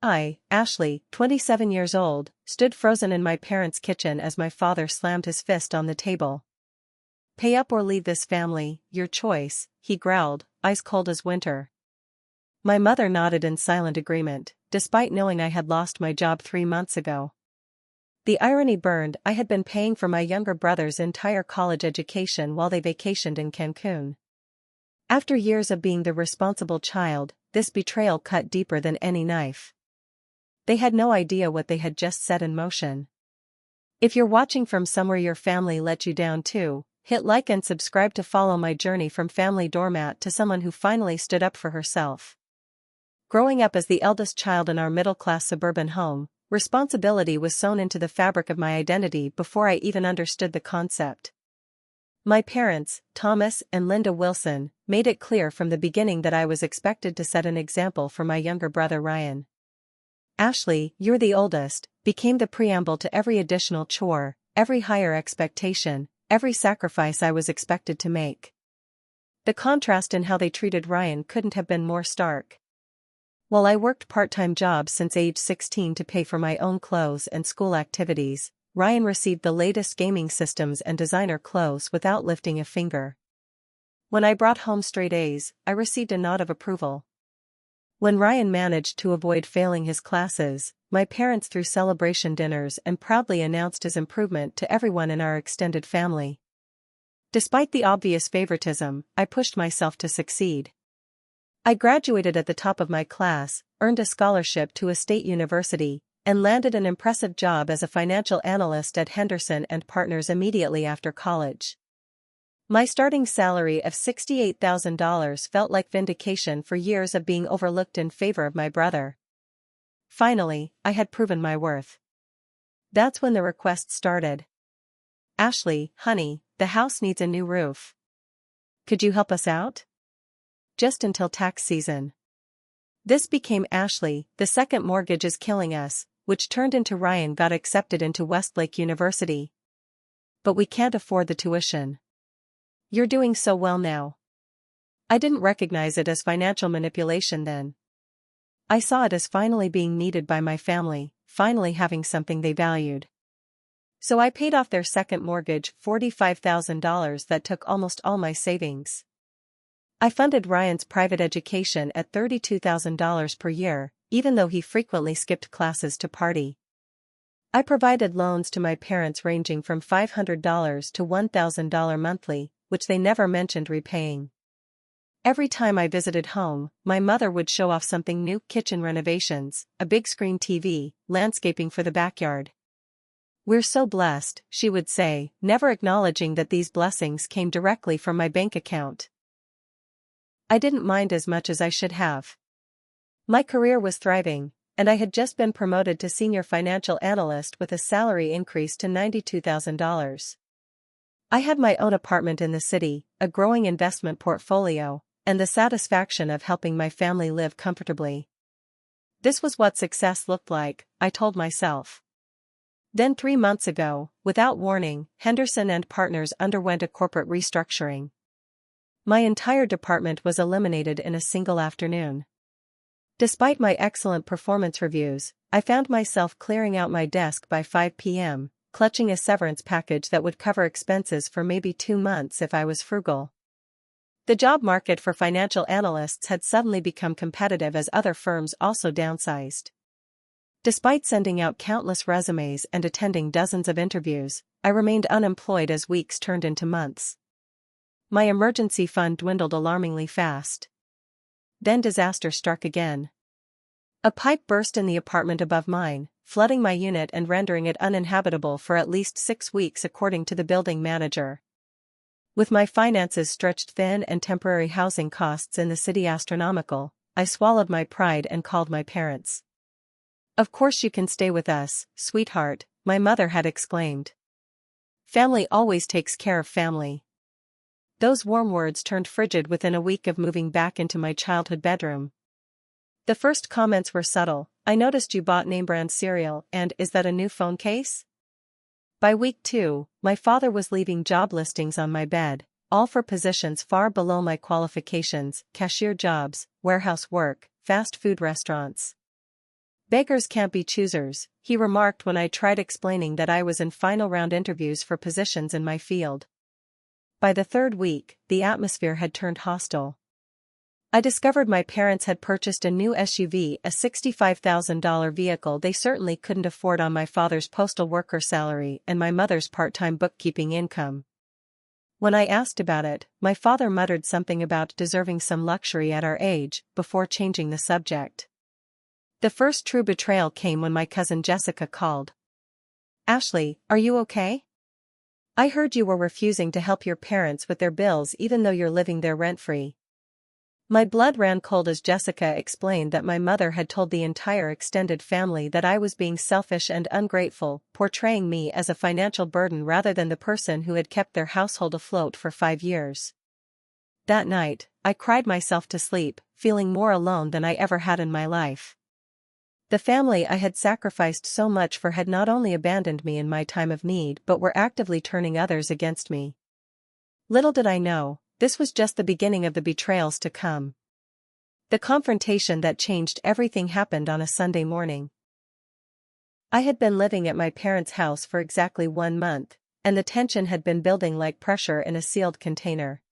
I, Ashley, 27 years old, stood frozen in my parents' kitchen as my father slammed his fist on the table. "Pay up or leave this family, your choice," he growled, ice cold as winter. My mother nodded in silent agreement, despite knowing I had lost my job 3 months ago. The irony burned. I had been paying for my younger brother's entire college education while they vacationed in Cancun. After years of being the responsible child, this betrayal cut deeper than any knife. They had no idea what they had just set in motion. If you're watching from somewhere your family let you down too, hit like and subscribe to follow my journey from family doormat to someone who finally stood up for herself. Growing up as the eldest child in our middle-class suburban home, responsibility was sewn into the fabric of my identity before I even understood the concept. My parents, Thomas and Linda Wilson, made it clear from the beginning that I was expected to set an example for my younger brother Ryan. "Ashley, you're the oldest," became the preamble to every additional chore, every higher expectation, every sacrifice I was expected to make. The contrast in how they treated Ryan couldn't have been more stark. While I worked part-time jobs since age 16 to pay for my own clothes and school activities, Ryan received the latest gaming systems and designer clothes without lifting a finger. When I brought home straight A's, I received a nod of approval. When Ryan managed to avoid failing his classes, my parents threw celebration dinners and proudly announced his improvement to everyone in our extended family. Despite the obvious favoritism, I pushed myself to succeed. I graduated at the top of my class, earned a scholarship to a state university, and landed an impressive job as a financial analyst at Henderson and Partners immediately after college. My starting salary of $68,000 felt like vindication for years of being overlooked in favor of my brother. Finally, I had proven my worth. That's when the requests started. "Ashley, honey, the house needs a new roof. Could you help us out?" Just until tax season. This became Ashley, the second mortgage is killing us, which turned into Ryan got accepted into Westlake University. "But we can't afford the tuition. You're doing so well now." I didn't recognize it as financial manipulation then. I saw it as finally being needed by my family, finally having something they valued. So I paid off their second mortgage, $45,000 that took almost all my savings. I funded Ryan's private education at $32,000 per year, even though he frequently skipped classes to party. I provided loans to my parents ranging from $500 to $1,000 monthly, which they never mentioned repaying. Every time I visited home, my mother would show off something new: kitchen renovations, a big screen TV, landscaping for the backyard. "We're so blessed," she would say, never acknowledging that these blessings came directly from my bank account. I didn't mind as much as I should have. My career was thriving, and I had just been promoted to senior financial analyst with a salary increase to $92,000. I had my own apartment in the city, a growing investment portfolio, and the satisfaction of helping my family live comfortably. This was what success looked like, I told myself. Then 3 months ago, without warning, Henderson and Partners underwent a corporate restructuring. My entire department was eliminated in a single afternoon. Despite my excellent performance reviews, I found myself clearing out my desk by 5 p.m., clutching a severance package that would cover expenses for maybe 2 months if I was frugal. The job market for financial analysts had suddenly become competitive as other firms also downsized. Despite sending out countless resumes and attending dozens of interviews, I remained unemployed as weeks turned into months. My emergency fund dwindled alarmingly fast. Then disaster struck again. A pipe burst in the apartment above mine, flooding my unit and rendering it uninhabitable for at least 6 weeks according to the building manager. With my finances stretched thin and temporary housing costs in the city astronomical, I swallowed my pride and called my parents. "Of course you can stay with us, sweetheart," my mother had exclaimed. "Family always takes care of family." Those warm words turned frigid within a week of moving back into my childhood bedroom. The first comments were subtle: "I noticed you bought name-brand cereal, and is that a new phone case?" By week 2, my father was leaving job listings on my bed, all for positions far below my qualifications: cashier jobs, warehouse work, fast food restaurants. Beggars can't be choosers, he remarked when I tried explaining that I was in final round interviews for positions in my field. By the third week, the atmosphere had turned hostile. I discovered my parents had purchased a new SUV, a $65,000 vehicle they certainly couldn't afford on my father's postal worker salary and my mother's part-time bookkeeping income. When I asked about it, my father muttered something about deserving some luxury at our age, before changing the subject. The first true betrayal came when my cousin Jessica called. "Ashley, are you okay? I heard you were refusing to help your parents with their bills even though you're living there rent-free." My blood ran cold as Jessica explained that my mother had told the entire extended family that I was being selfish and ungrateful, portraying me as a financial burden rather than the person who had kept their household afloat for 5 years. That night, I cried myself to sleep, feeling more alone than I ever had in my life. The family I had sacrificed so much for had not only abandoned me in my time of need but were actively turning others against me. Little did I know, this was just the beginning of the betrayals to come. The confrontation that changed everything happened on a Sunday morning. I had been living at my parents' house for exactly 1 month, and the tension had been building like pressure in a sealed container.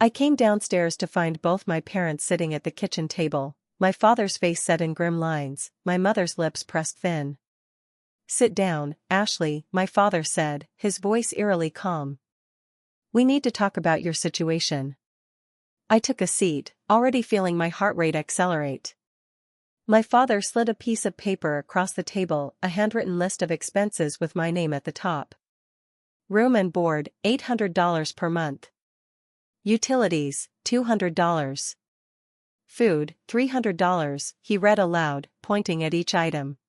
I came downstairs to find both my parents sitting at the kitchen table, my father's face set in grim lines, my mother's lips pressed thin. "Sit down, Ashley," my father said, his voice eerily calm. "We need to talk about your situation." I took a seat, already feeling my heart rate accelerate. My father slid a piece of paper across the table, a handwritten list of expenses with my name at the top. Room and board, $800 per month. Utilities, $200. Food, $300, he read aloud, pointing at each item.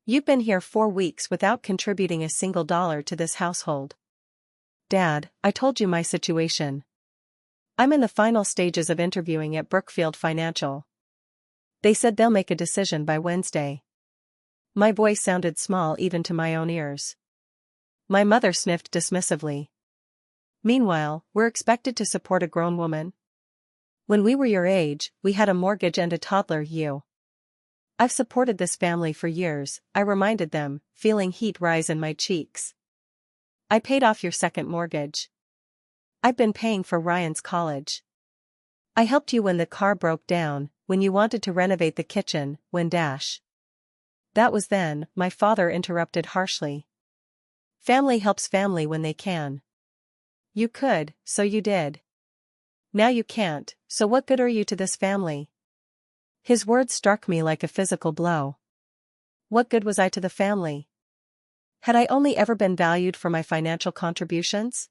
"You've been here 4 weeks without contributing a single dollar to this household. Dad, I told you my situation. I'm in the final stages of interviewing at Brookfield Financial. They said they'll make a decision by Wednesday." My voice sounded small even to my own ears. My mother sniffed dismissively. "Meanwhile, we're expected to support a grown woman. When we were your age, we had a mortgage and a toddler. I've supported this family for years," I reminded them, feeling heat rise in my cheeks. "I paid off your second mortgage. I've been paying for Ryan's college. I helped you when the car broke down, when you wanted to renovate the kitchen, when dash." "That was then," my father interrupted harshly. "Family helps family when they can. You could, so you did. Now you can't, so what good are you to this family?" His words struck me like a physical blow. What good was I to the family? Had I only ever been valued for my financial contributions?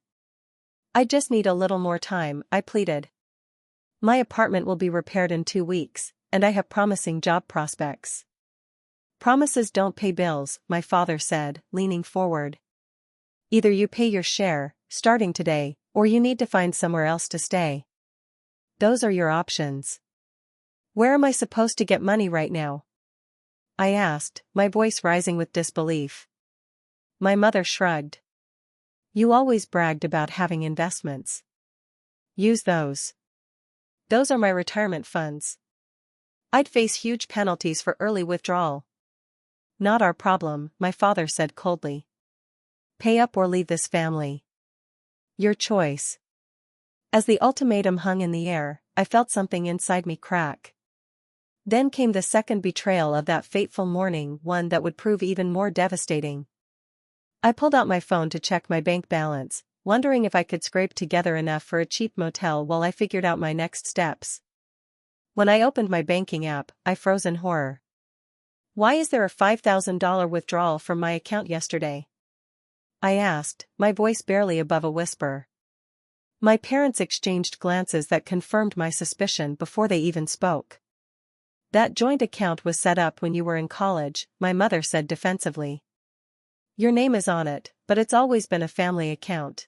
"I just need a little more time," I pleaded. "My apartment will be repaired in 2 weeks, and I have promising job prospects." "Promises don't pay bills," my father said, leaning forward. "Either you pay your share, starting today, or you need to find somewhere else to stay. Those are your options." "Where am I supposed to get money right now?" I asked, my voice rising with disbelief. My mother shrugged. "You always bragged about having investments. Use those. Those are my retirement funds. I'd face huge penalties for early withdrawal." "Not our problem," my father said coldly. "Pay up or leave this family. Your choice." As the ultimatum hung in the air, I felt something inside me crack. Then came the second betrayal of that fateful morning, one that would prove even more devastating. I pulled out my phone to check my bank balance, wondering if I could scrape together enough for a cheap motel while I figured out my next steps. When I opened my banking app, I froze in horror. "Why is there a $5,000 withdrawal from my account yesterday?" I asked, my voice barely above a whisper. My parents exchanged glances that confirmed my suspicion before they even spoke. "That joint account was set up when you were in college," my mother said defensively. "Your name is on it, but it's always been a family account."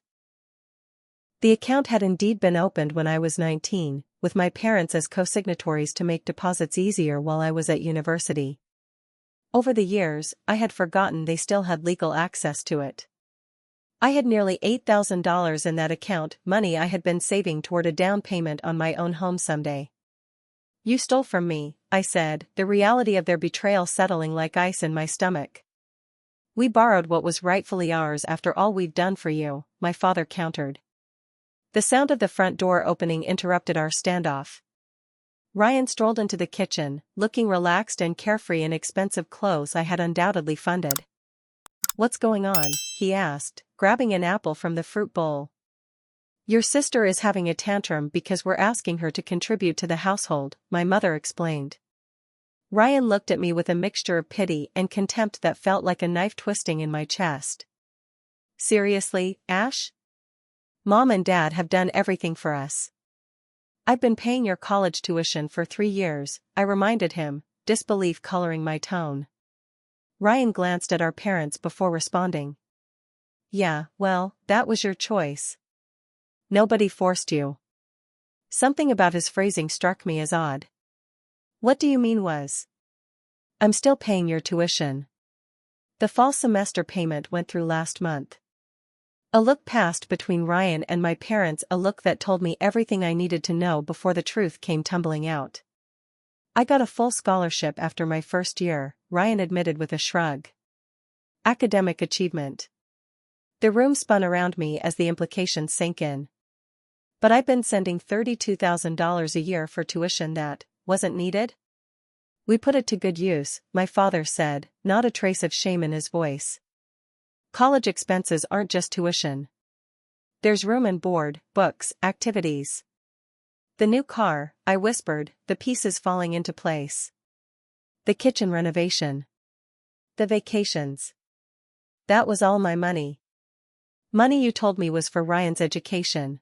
The account had indeed been opened when I was 19, with my parents as co-signatories to make deposits easier while I was at university. Over the years, I had forgotten they still had legal access to it. I had nearly $8,000 in that account, money I had been saving toward a down payment on my own home someday. You stole from me, I said, the reality of their betrayal settling like ice in my stomach. We borrowed what was rightfully ours after all we've done for you, my father countered. The sound of the front door opening interrupted our standoff. Ryan strolled into the kitchen, looking relaxed and carefree in expensive clothes I had undoubtedly funded. What's going on? He asked, grabbing an apple from the fruit bowl. Your sister is having a tantrum because we're asking her to contribute to the household, my mother explained. Ryan looked at me with a mixture of pity and contempt that felt like a knife twisting in my chest. Seriously, Ash? Mom and Dad have done everything for us. I've been paying your college tuition for 3 years, I reminded him, disbelief coloring my tone. Ryan glanced at our parents before responding. Yeah, well, that was your choice. Nobody forced you. Something about his phrasing struck me as odd. What do you mean was? I'm still paying your tuition. The fall semester payment went through last month. A look passed between Ryan and my parents, a look that told me everything I needed to know before the truth came tumbling out. I got a full scholarship after my first year, Ryan admitted with a shrug. Academic achievement. The room spun around me as the implications sank in. But I've been sending $32,000 a year for tuition that wasn't needed? We put it to good use, my father said, not a trace of shame in his voice. College expenses aren't just tuition. There's room and board, books, activities. The new car, I whispered, the pieces falling into place. The kitchen renovation. The vacations. That was all my money. Money you told me was for Ryan's education.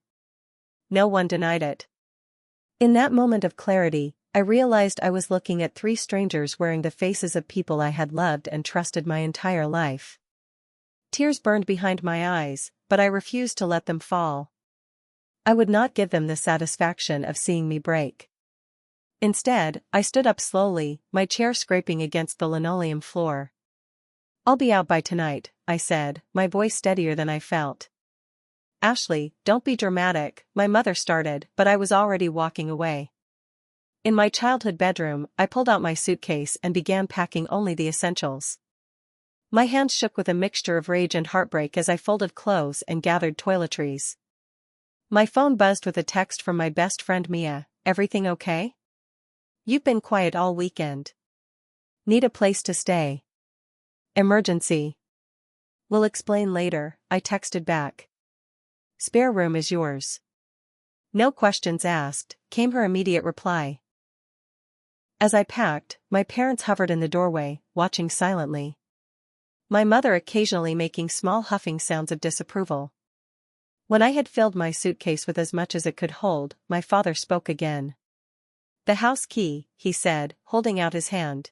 No one denied it. In that moment of clarity, I realized I was looking at 3 strangers wearing the faces of people I had loved and trusted my entire life. Tears burned behind my eyes, but I refused to let them fall. I would not give them the satisfaction of seeing me break. Instead, I stood up slowly, my chair scraping against the linoleum floor. I'll be out by tonight, I said, my voice steadier than I felt. Ashley, don't be dramatic, my mother started, but I was already walking away. In my childhood bedroom, I pulled out my suitcase and began packing only the essentials. My hands shook with a mixture of rage and heartbreak as I folded clothes and gathered toiletries. My phone buzzed with a text from my best friend Mia. Everything okay? You've been quiet all weekend. Need a place to stay. Emergency. We'll explain later, I texted back. Spare room is yours. No questions asked, came her immediate reply. As I packed, my parents hovered in the doorway, watching silently. My mother occasionally making small huffing sounds of disapproval. When I had filled my suitcase with as much as it could hold, my father spoke again. The house key, he said, holding out his hand.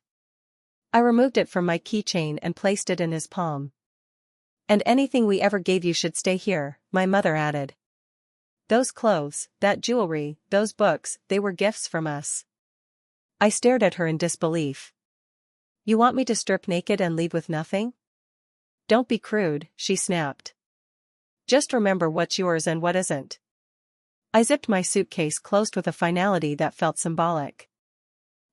I removed it from my keychain and placed it in his palm. And anything we ever gave you should stay here, my mother added. Those clothes, that jewelry, those books, they were gifts from us. I stared at her in disbelief. You want me to strip naked and leave with nothing? Don't be crude, she snapped. Just remember what's yours and what isn't. I zipped my suitcase closed with a finality that felt symbolic.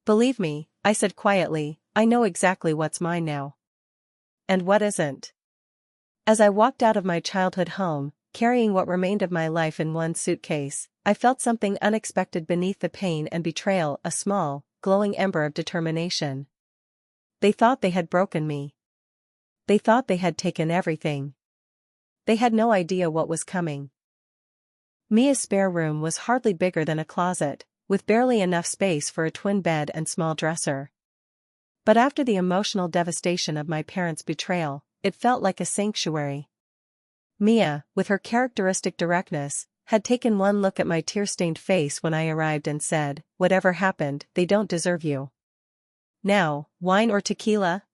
Believe me, I said quietly, I know exactly what's mine now. And what isn't. As I walked out of my childhood home, carrying what remained of my life in one suitcase, I felt something unexpected beneath the pain and betrayal, a small, glowing ember of determination. They thought they had broken me. They thought they had taken everything. They had no idea what was coming. Mia's spare room was hardly bigger than a closet, with barely enough space for a twin bed and small dresser. But after the emotional devastation of my parents' betrayal, it felt like a sanctuary. Mia, with her characteristic directness, had taken one look at my tear-stained face when I arrived and said, whatever happened, they don't deserve you. Now, wine or tequila?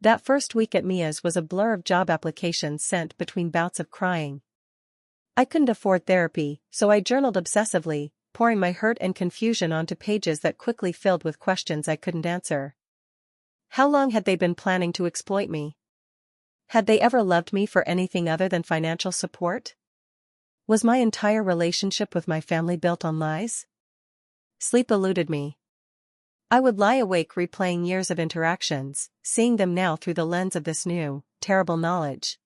That first week at Mia's was a blur of job applications sent between bouts of crying. I couldn't afford therapy, so I journaled obsessively, pouring my hurt and confusion onto pages that quickly filled with questions I couldn't answer. How long had they been planning to exploit me? Had they ever loved me for anything other than financial support? Was my entire relationship with my family built on lies? Sleep eluded me. I would lie awake replaying years of interactions, seeing them now through the lens of this new, terrible knowledge.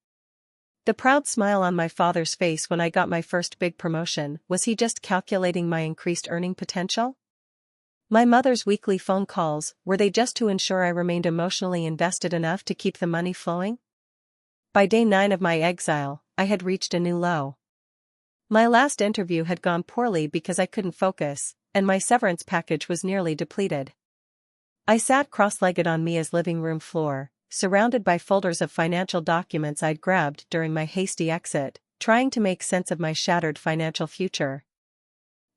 The proud smile on my father's face when I got my first big promotion, was he just calculating my increased earning potential? My mother's weekly phone calls, were they just to ensure I remained emotionally invested enough to keep the money flowing? By day 9 of my exile, I had reached a new low. My last interview had gone poorly because I couldn't focus, and my severance package was nearly depleted. I sat cross-legged on Mia's living room floor, surrounded by folders of financial documents I'd grabbed during my hasty exit, trying to make sense of my shattered financial future.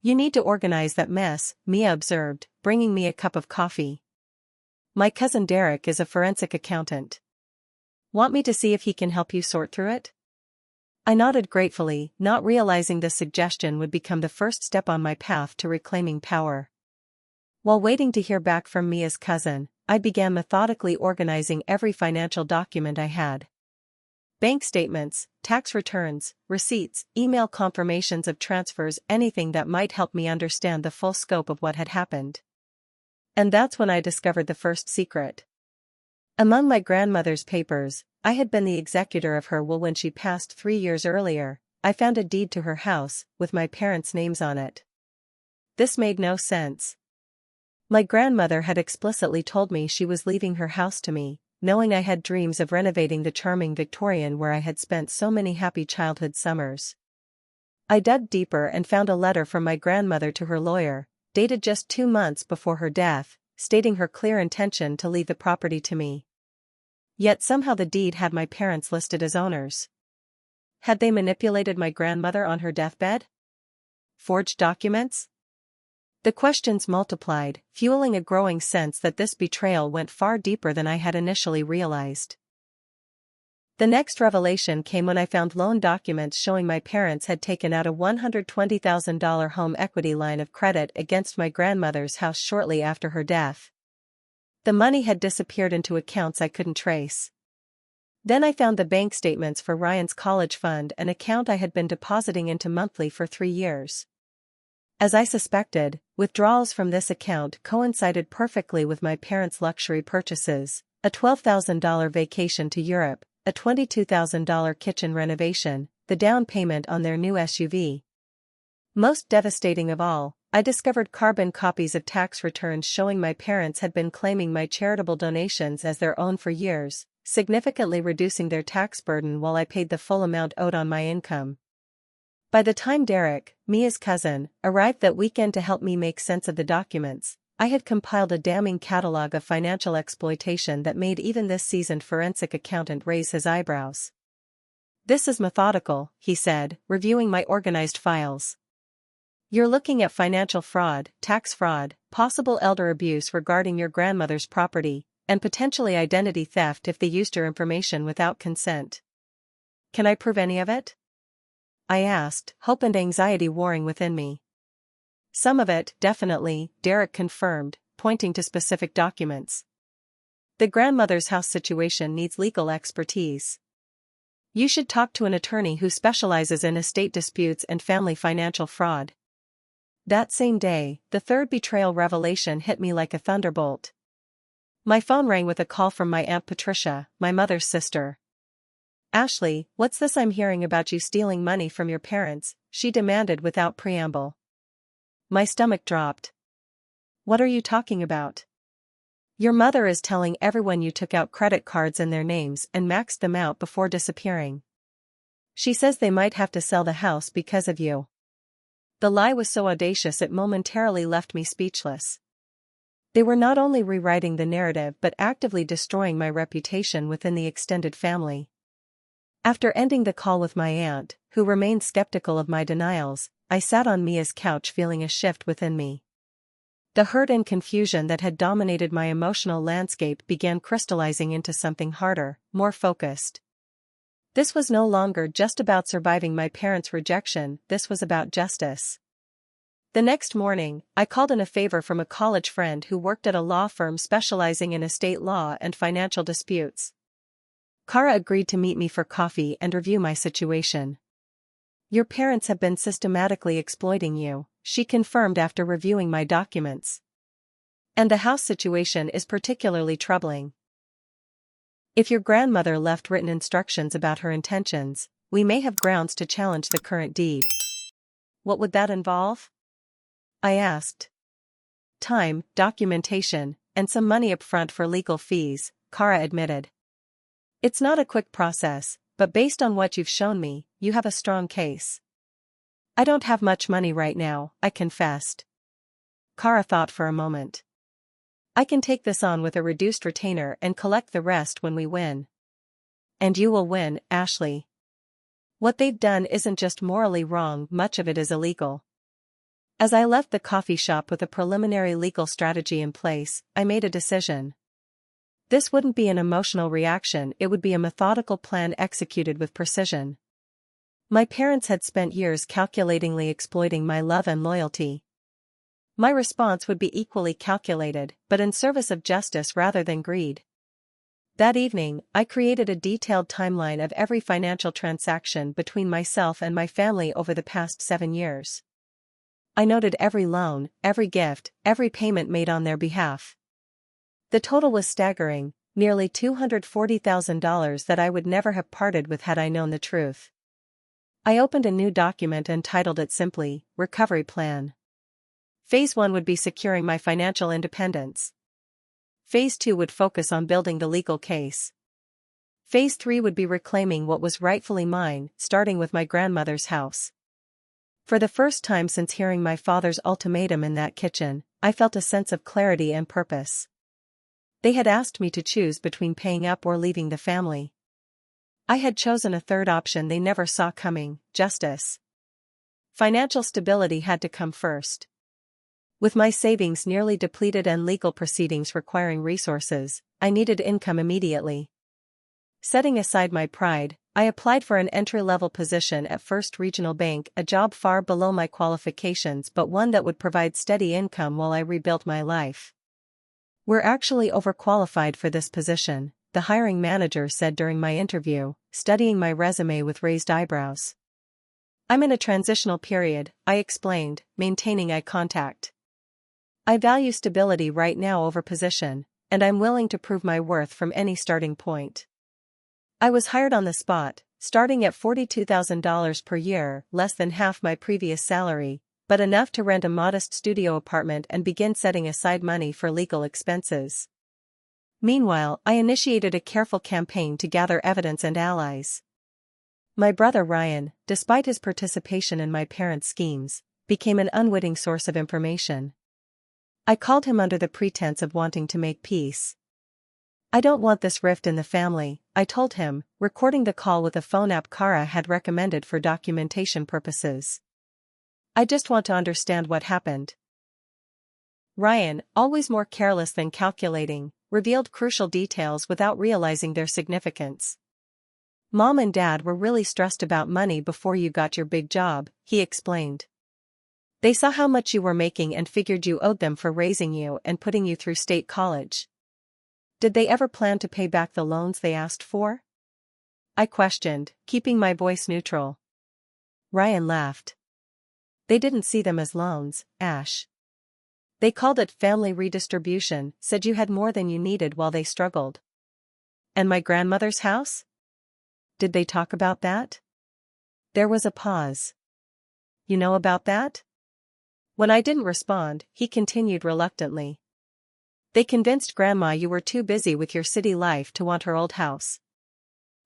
"You need to organize that mess," Mia observed, bringing me a cup of coffee. "My cousin Derek is a forensic accountant. Want me to see if he can help you sort through it?" I nodded gratefully, not realizing the suggestion would become the first step on my path to reclaiming power. While waiting to hear back from Mia's cousin, I began methodically organizing every financial document I had. Bank statements, tax returns, receipts, email confirmations of transfers, anything that might help me understand the full scope of what had happened. And that's when I discovered the first secret. Among my grandmother's papers, I had been the executor of her will when she passed 3 years earlier. I found a deed to her house, with my parents' names on it. This made no sense. My grandmother had explicitly told me she was leaving her house to me, knowing I had dreams of renovating the charming Victorian where I had spent so many happy childhood summers. I dug deeper and found a letter from my grandmother to her lawyer, dated just 2 months before her death, stating her clear intention to leave the property to me. Yet somehow the deed had my parents listed as owners. Had they manipulated my grandmother on her deathbed? Forged documents? The questions multiplied, fueling a growing sense that this betrayal went far deeper than I had initially realized. The next revelation came when I found loan documents showing my parents had taken out a $120,000 home equity line of credit against my grandmother's house shortly after her death. The money had disappeared into accounts I couldn't trace. Then I found the bank statements for Ryan's college fund, an account I had been depositing into monthly for 3 years. As I suspected, withdrawals from this account coincided perfectly with my parents' luxury purchases: a $12,000 vacation to Europe, a $22,000 kitchen renovation, the down payment on their new SUV. Most devastating of all, I discovered carbon copies of tax returns showing my parents had been claiming my charitable donations as their own for years, significantly reducing their tax burden while I paid the full amount owed on my income. By the time Derek, Mia's cousin, arrived that weekend to help me make sense of the documents, I had compiled a damning catalog of financial exploitation that made even this seasoned forensic accountant raise his eyebrows. "This is methodical," he said, reviewing my organized files. "You're looking at financial fraud, tax fraud, possible elder abuse regarding your grandmother's property, and potentially identity theft if they used your information without consent. Can I prove any of it?" I asked, hope and anxiety warring within me. "Some of it, definitely," Derek confirmed, pointing to specific documents. "The grandmother's house situation needs legal expertise. You should talk to an attorney who specializes in estate disputes and family financial fraud." That same day, the third betrayal revelation hit me like a thunderbolt. My phone rang with a call from my Aunt Patricia, my mother's sister. "Ashley, what's this I'm hearing about you stealing money from your parents?" she demanded without preamble. My stomach dropped. "What are you talking about?" "Your mother is telling everyone you took out credit cards in their names and maxed them out before disappearing. She says they might have to sell the house because of you." The lie was so audacious it momentarily left me speechless. They were not only rewriting the narrative but actively destroying my reputation within the extended family. After ending the call with my aunt, who remained skeptical of my denials, I sat on Mia's couch feeling a shift within me. The hurt and confusion that had dominated my emotional landscape began crystallizing into something harder, more focused. This was no longer just about surviving my parents' rejection, this was about justice. The next morning, I called in a favor from a college friend who worked at a law firm specializing in estate law and financial disputes. Kara agreed to meet me for coffee and review my situation. "Your parents have been systematically exploiting you," she confirmed after reviewing my documents. And the house situation is particularly troubling. If your grandmother left written instructions about her intentions, we may have grounds to challenge the current deed. What would that involve? I asked. Time, documentation, and some money upfront for legal fees, Kara admitted. It's not a quick process, but based on what you've shown me, you have a strong case. I don't have much money right now, I confessed. Kara thought for a moment. I can take this on with a reduced retainer and collect the rest when we win. And you will win, Ashley. What they've done isn't just morally wrong, much of it is illegal. As I left the coffee shop with a preliminary legal strategy in place, I made a decision. This wouldn't be an emotional reaction, it would be a methodical plan executed with precision. My parents had spent years calculatingly exploiting my love and loyalty. My response would be equally calculated, but in service of justice rather than greed. That evening, I created a detailed timeline of every financial transaction between myself and my family over the past 7 years. I noted every loan, every gift, every payment made on their behalf. The total was staggering, nearly $240,000 that I would never have parted with had I known the truth. I opened a new document and titled it simply, Recovery Plan. Phase 1 would be securing my financial independence. Phase 2 would focus on building the legal case. Phase 3 would be reclaiming what was rightfully mine, starting with my grandmother's house. For the first time since hearing my father's ultimatum in that kitchen, I felt a sense of clarity and purpose. They had asked me to choose between paying up or leaving the family. I had chosen a third option they never saw coming, justice. Financial stability had to come first. With my savings nearly depleted and legal proceedings requiring resources, I needed income immediately. Setting aside my pride, I applied for an entry-level position at First Regional Bank, a job far below my qualifications but one that would provide steady income while I rebuilt my life. We're actually overqualified for this position, the hiring manager said during my interview, studying my resume with raised eyebrows. I'm in a transitional period, I explained, maintaining eye contact. I value stability right now over position, and I'm willing to prove my worth from any starting point. I was hired on the spot, starting at $42,000 per year, less than half my previous salary, but enough to rent a modest studio apartment and begin setting aside money for legal expenses. Meanwhile, I initiated a careful campaign to gather evidence and allies. My brother Ryan, despite his participation in my parents' schemes, became an unwitting source of information. I called him under the pretense of wanting to make peace. I don't want this rift in the family, I told him, recording the call with a phone app Kara had recommended for documentation purposes. I just want to understand what happened. Ryan, always more careless than calculating, revealed crucial details without realizing their significance. Mom and Dad were really stressed about money before you got your big job, he explained. They saw how much you were making and figured you owed them for raising you and putting you through state college. Did they ever plan to pay back the loans they asked for? I questioned, keeping my voice neutral. Ryan laughed. They didn't see them as loans, Ash. They called it family redistribution, said you had more than you needed while they struggled. And my grandmother's house? Did they talk about that? There was a pause. You know about that? When I didn't respond, he continued reluctantly. They convinced Grandma you were too busy with your city life to want her old house.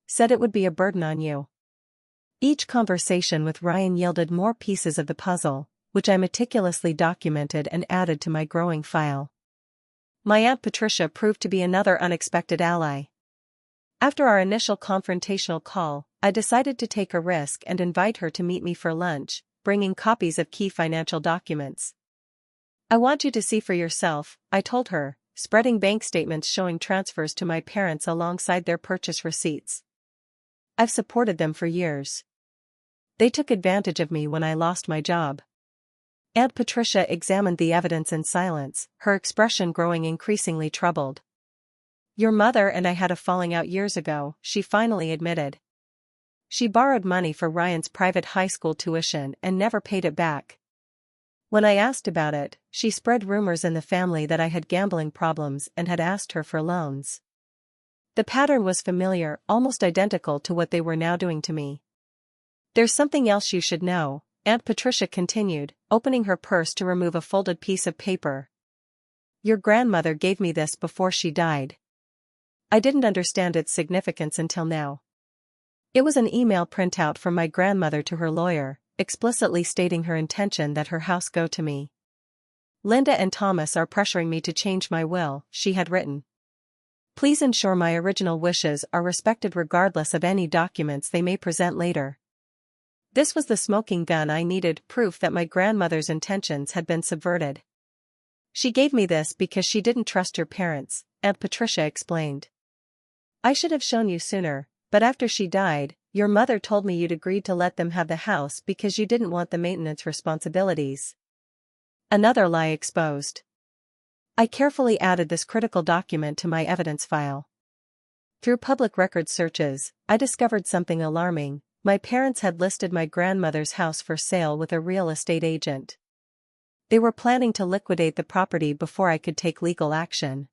Said it would be a burden on you. Each conversation with Ryan yielded more pieces of the puzzle, which I meticulously documented and added to my growing file. My Aunt Patricia proved to be another unexpected ally. After our initial confrontational call, I decided to take a risk and invite her to meet me for lunch, bringing copies of key financial documents. I want you to see for yourself, I told her, spreading bank statements showing transfers to my parents alongside their purchase receipts. I've supported them for years. They took advantage of me when I lost my job. Aunt Patricia examined the evidence in silence, her expression growing increasingly troubled. Your mother and I had a falling out years ago, she finally admitted. She borrowed money for Ryan's private high school tuition and never paid it back. When I asked about it, she spread rumors in the family that I had gambling problems and had asked her for loans. The pattern was familiar, almost identical to what they were now doing to me. "There's something else you should know," Aunt Patricia continued, opening her purse to remove a folded piece of paper. "Your grandmother gave me this before she died." I didn't understand its significance until now. It was an email printout from my grandmother to her lawyer, explicitly stating her intention that her house go to me. "Linda and Thomas are pressuring me to change my will," she had written. "Please ensure my original wishes are respected regardless of any documents they may present later." This was the smoking gun I needed, proof that my grandmother's intentions had been subverted. "She gave me this because she didn't trust your parents," Aunt Patricia explained. "I should have shown you sooner, but after she died, your mother told me you'd agreed to let them have the house because you didn't want the maintenance responsibilities." Another lie exposed. I carefully added this critical document to my evidence file. Through public record searches, I discovered something alarming. My parents had listed my grandmother's house for sale with a real estate agent. They were planning to liquidate the property before I could take legal action.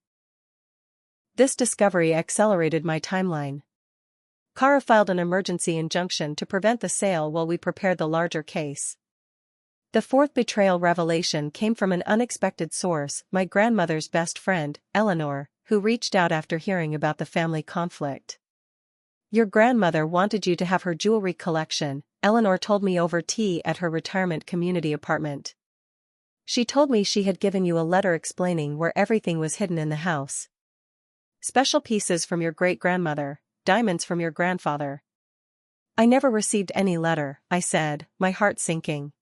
This discovery accelerated my timeline. Kara filed an emergency injunction to prevent the sale while we prepared the larger case. The fourth betrayal revelation came from an unexpected source, my grandmother's best friend, Eleanor, who reached out after hearing about the family conflict. "Your grandmother wanted you to have her jewelry collection," Eleanor told me over tea at her retirement community apartment. "She told me she had given you a letter explaining where everything was hidden in the house. Special pieces from your great-grandmother, diamonds from your grandfather." "I never received any letter," I said, my heart sinking.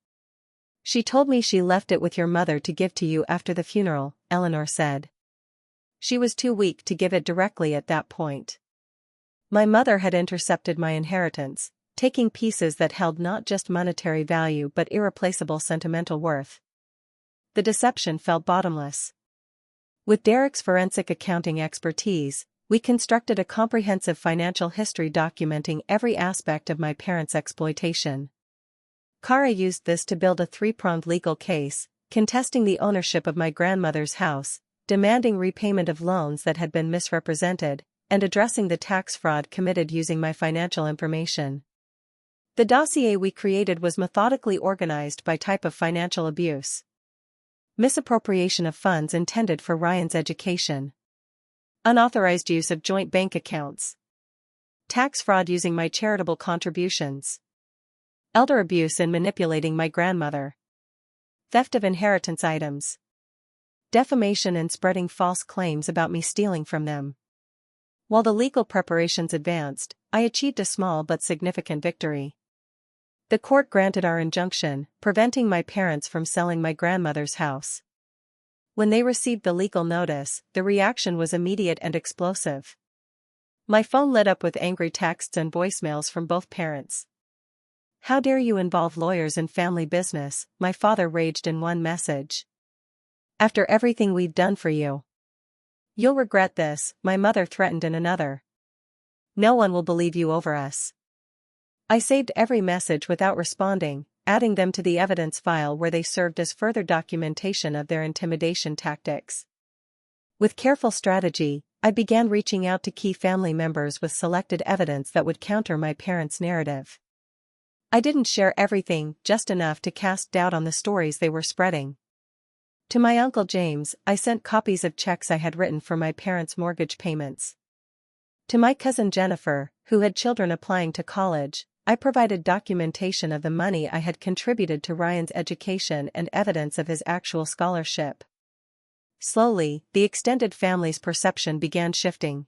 "She told me she left it with your mother to give to you after the funeral," Eleanor said. "She was too weak to give it directly at that point. My mother had intercepted my inheritance, taking pieces that held not just monetary value but irreplaceable sentimental worth." The deception felt bottomless. With Derek's forensic accounting expertise, we constructed a comprehensive financial history documenting every aspect of my parents' exploitation. Kara used this to build a three-pronged legal case, contesting the ownership of my grandmother's house, demanding repayment of loans that had been misrepresented, and addressing the tax fraud committed using my financial information. The dossier we created was methodically organized by type of financial abuse. Misappropriation of funds intended for Ryan's education. Unauthorized use of joint bank accounts. Tax fraud using my charitable contributions. Elder abuse in manipulating my grandmother. Theft of inheritance items. Defamation and spreading false claims about me stealing from them. While the legal preparations advanced, I achieved a small but significant victory. The court granted our injunction, preventing my parents from selling my grandmother's house. When they received the legal notice, the reaction was immediate and explosive. My phone lit up with angry texts and voicemails from both parents. "How dare you involve lawyers in family business," my father raged in one message. "After everything we've done for you. You'll regret this," my mother threatened in another. "No one will believe you over us." I saved every message without responding, adding them to the evidence file where they served as further documentation of their intimidation tactics. With careful strategy, I began reaching out to key family members with selected evidence that would counter my parents' narrative. I didn't share everything, just enough to cast doubt on the stories they were spreading. To my Uncle James, I sent copies of checks I had written for my parents' mortgage payments. To my cousin Jennifer, who had children applying to college, I provided documentation of the money I had contributed to Ryan's education and evidence of his actual scholarship. Slowly, the extended family's perception began shifting.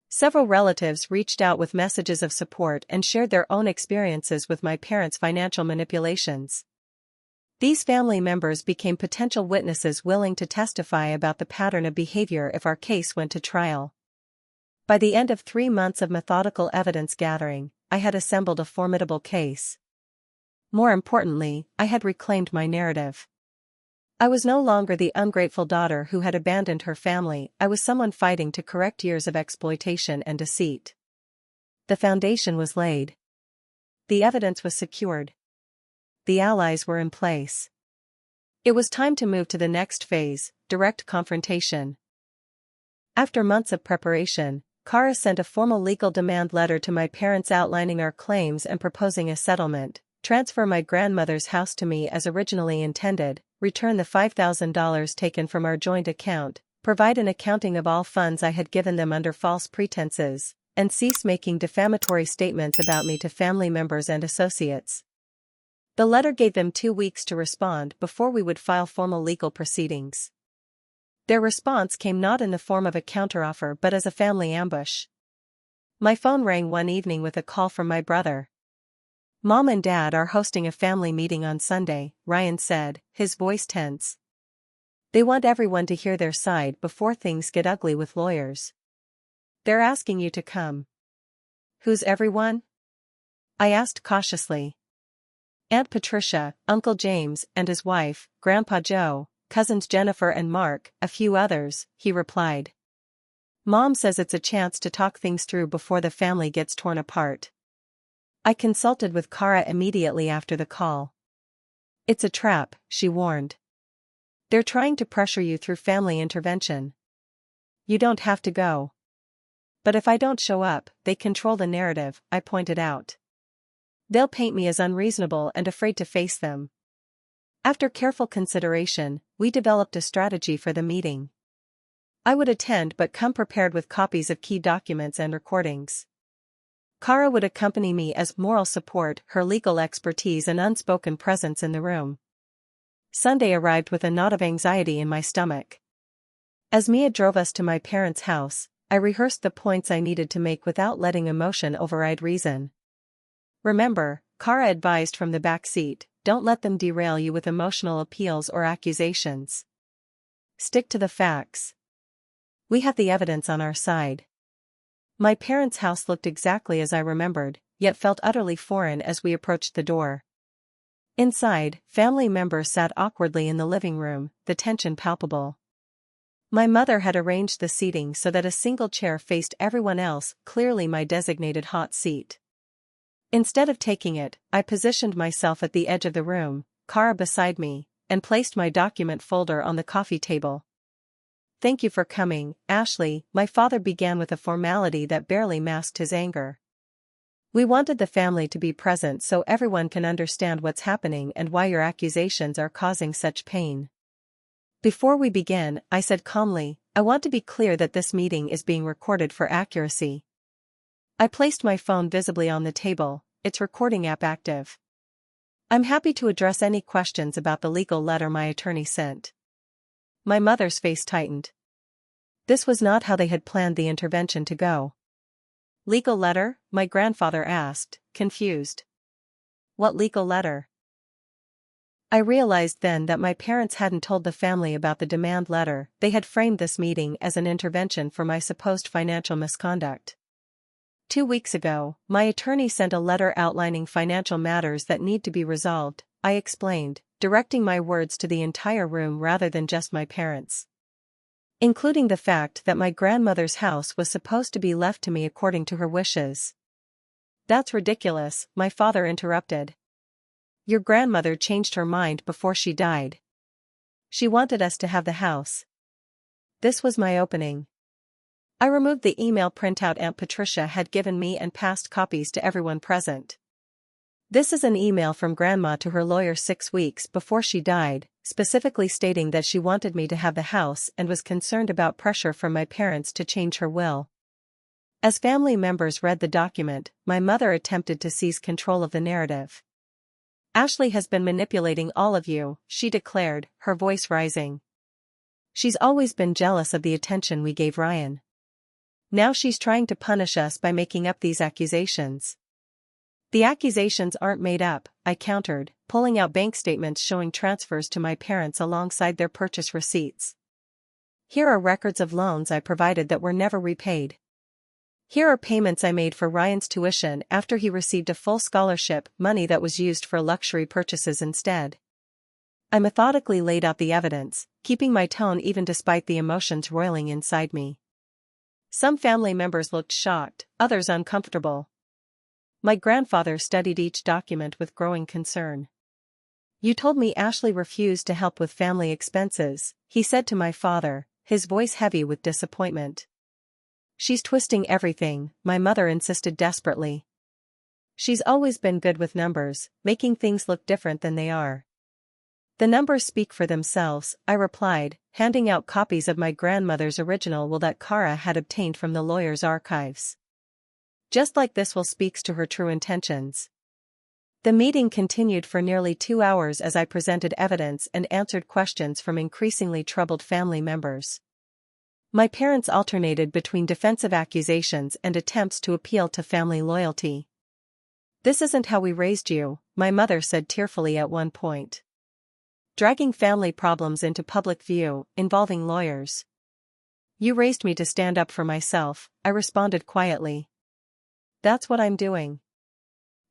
Several relatives reached out with messages of support and shared their own experiences with my parents' financial manipulations. These family members became potential witnesses willing to testify about the pattern of behavior if our case went to trial. By the end of 3 months of methodical evidence gathering, I had assembled a formidable case. More importantly, I had reclaimed my narrative. I was no longer the ungrateful daughter who had abandoned her family. I was someone fighting to correct years of exploitation and deceit. The foundation was laid. The evidence was secured. The allies were in place. It was time to move to the next phase, direct confrontation. After months of preparation, Kara sent a formal legal demand letter to my parents outlining our claims and proposing a settlement: transfer my grandmother's house to me as originally intended, return the $5,000 taken from our joint account, provide an accounting of all funds I had given them under false pretenses, and cease making defamatory statements about me to family members and associates. The letter gave them 2 weeks to respond before we would file formal legal proceedings. Their response came not in the form of a counteroffer but as a family ambush. My phone rang one evening with a call from my brother. "Mom and Dad are hosting a family meeting on Sunday," Ryan said, his voice tense. "They want everyone to hear their side before things get ugly with lawyers. They're asking you to come." "Who's everyone?" I asked cautiously. "Aunt Patricia, Uncle James and his wife, Grandpa Joe, cousins Jennifer and Mark, a few others," he replied. "Mom says it's a chance to talk things through before the family gets torn apart." I consulted with Kara immediately after the call. "It's a trap," she warned. "They're trying to pressure you through family intervention. You don't have to go." "But if I don't show up, they control the narrative," I pointed out. "They'll paint me as unreasonable and afraid to face them." After careful consideration, we developed a strategy for the meeting. I would attend but come prepared with copies of key documents and recordings. Kara would accompany me as moral support, her legal expertise and unspoken presence in the room. Sunday arrived with a knot of anxiety in my stomach. As Mia drove us to my parents' house, I rehearsed the points I needed to make without letting emotion override reason. "Remember," Kara advised from the back seat, "don't let them derail you with emotional appeals or accusations. Stick to the facts. We have the evidence on our side." My parents' house looked exactly as I remembered, yet felt utterly foreign as we approached the door. Inside, family members sat awkwardly in the living room, the tension palpable. My mother had arranged the seating so that a single chair faced everyone else, clearly my designated hot seat. Instead of taking it, I positioned myself at the edge of the room, Kara beside me, and placed my document folder on the coffee table. "Thank you for coming, Ashley," my father began with a formality that barely masked his anger. "We wanted the family to be present so everyone can understand what's happening and why your accusations are causing such pain." "Before we begin," I said calmly, "I want to be clear that this meeting is being recorded for accuracy." I placed my phone visibly on the table, its recording app active. "I'm happy to address any questions about the legal letter my attorney sent." My mother's face tightened. This was not how they had planned the intervention to go. "Legal letter?" my grandfather asked, confused. "What legal letter?" I realized then that my parents hadn't told the family about the demand letter. They had framed this meeting as an intervention for my supposed financial misconduct. 2 weeks ago, my attorney sent a letter outlining financial matters that need to be resolved, I explained, directing my words to the entire room rather than just my parents. "Including the fact that my grandmother's house was supposed to be left to me according to her wishes." "That's ridiculous," my father interrupted. "Your grandmother changed her mind before she died. She wanted us to have the house." This was my opening. I removed the email printout Aunt Patricia had given me and passed copies to everyone present. "This is an email from Grandma to her lawyer 6 weeks before she died, specifically stating that she wanted me to have the house and was concerned about pressure from my parents to change her will." As family members read the document, my mother attempted to seize control of the narrative. "Ashley has been manipulating all of you," she declared, her voice rising. "She's always been jealous of the attention we gave Ryan. Now she's trying to punish us by making up these accusations." "The accusations aren't made up," I countered, pulling out bank statements showing transfers to my parents alongside their purchase receipts. "Here are records of loans I provided that were never repaid. Here are payments I made for Ryan's tuition after he received a full scholarship, money that was used for luxury purchases instead." I methodically laid out the evidence, keeping my tone even despite the emotions roiling inside me. Some family members looked shocked, others uncomfortable. My grandfather studied each document with growing concern. "You told me Ashley refused to help with family expenses," he said to my father, his voice heavy with disappointment. "She's twisting everything," my mother insisted desperately. "She's always been good with numbers, making things look different than they are." "The numbers speak for themselves," I replied, handing out copies of my grandmother's original will that Kara had obtained from the lawyer's archives. "Just like this will speaks to her true intentions." The meeting continued for nearly 2 hours as I presented evidence and answered questions from increasingly troubled family members. My parents alternated between defensive accusations and attempts to appeal to family loyalty. "This isn't how we raised you," my mother said tearfully at one point. "Dragging family problems into public view, involving lawyers." "You raised me to stand up for myself," I responded quietly. "That's what I'm doing."